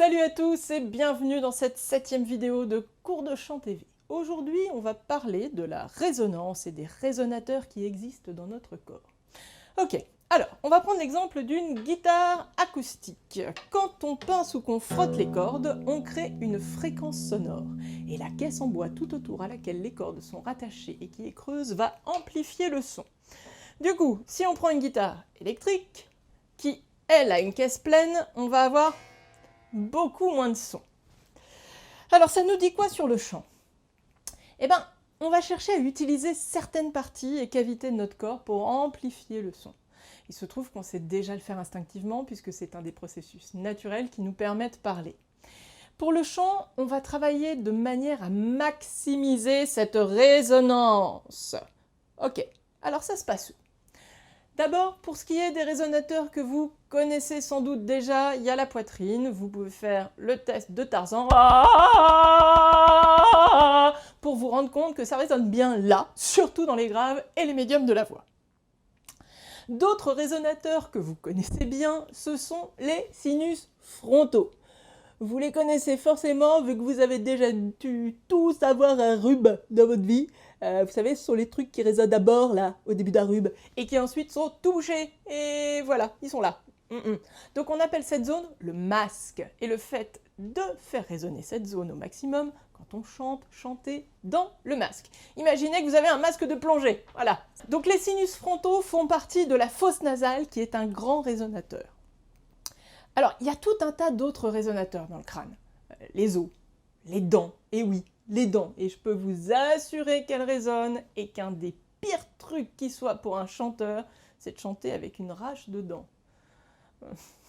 Salut à tous et bienvenue dans cette 7e vidéo de Cours de Chant TV. Aujourd'hui, on va parler de la résonance et des résonateurs qui existent dans notre corps. Ok, alors, on va prendre l'exemple d'une guitare acoustique. Quand on pince ou qu'on frotte les cordes, on crée une fréquence sonore. Et la caisse en bois tout autour à laquelle les cordes sont rattachées et qui est creuse va amplifier le son. Du coup, si on prend une guitare électrique, qui, elle, a une caisse pleine, on va avoir beaucoup moins de son. Alors ça nous dit quoi sur le chant? Eh bien, on va chercher à utiliser certaines parties et cavités de notre corps pour amplifier le son. Il se trouve qu'on sait déjà le faire instinctivement puisque c'est un des processus naturels qui nous permet de parler. Pour le chant, on va travailler de manière à maximiser cette résonance. Ok, alors ça se passe où? D'abord, pour ce qui est des résonateurs que vous connaissez sans doute déjà, il y a la poitrine. Vous pouvez faire le test de Tarzan pour vous rendre compte que ça résonne bien là, surtout dans les graves et les médiums de la voix. D'autres résonateurs que vous connaissez bien, ce sont les sinus frontaux. Vous les connaissez forcément vu que vous avez déjà dû tous avoir un rhume dans votre vie. Vous savez, ce sont les trucs qui résonnent d'abord là, au début d'un rhume, et qui ensuite sont tout bouchés. Et voilà, ils sont là. Donc on appelle cette zone le masque. Et le fait de faire résonner cette zone au maximum, quand on chante, chantez dans le masque. Imaginez que vous avez un masque de plongée. Voilà. Donc les sinus frontaux font partie de la fosse nasale qui est un grand résonateur. Alors, il y a tout un tas d'autres résonateurs dans le crâne. Les os, les dents, et oui, les dents. Et je peux vous assurer qu'elles résonnent et qu'un des pires trucs qui soit pour un chanteur, c'est de chanter avec une rage de dents.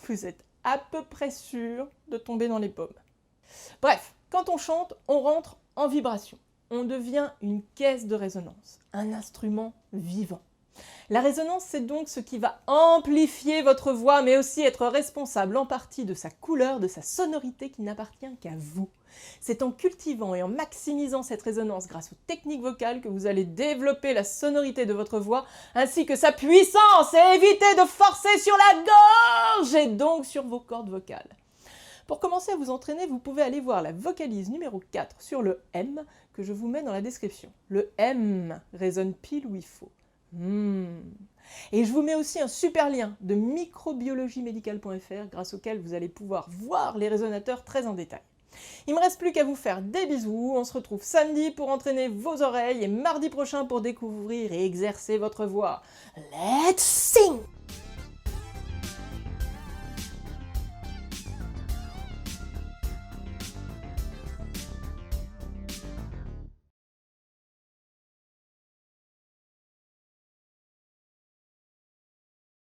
Vous êtes à peu près sûr de tomber dans les pommes. Bref, quand on chante, on rentre en vibration. On devient une caisse de résonance, un instrument vivant. La résonance, c'est donc ce qui va amplifier votre voix, mais aussi être responsable en partie de sa couleur, de sa sonorité qui n'appartient qu'à vous. C'est en cultivant et en maximisant cette résonance grâce aux techniques vocales que vous allez développer la sonorité de votre voix, ainsi que sa puissance, et éviter de forcer sur la gorge et donc sur vos cordes vocales. Pour commencer à vous entraîner, vous pouvez aller voir la vocalise numéro 4 sur le M, que je vous mets dans la description. Le M résonne pile où il faut. Et je vous mets aussi un super lien de microbiologiemédicale.fr grâce auquel vous allez pouvoir voir les résonateurs très en détail. Il ne me reste plus qu'à vous faire des bisous, on se retrouve samedi pour entraîner vos oreilles et mardi prochain pour découvrir et exercer votre voix. Let's sing!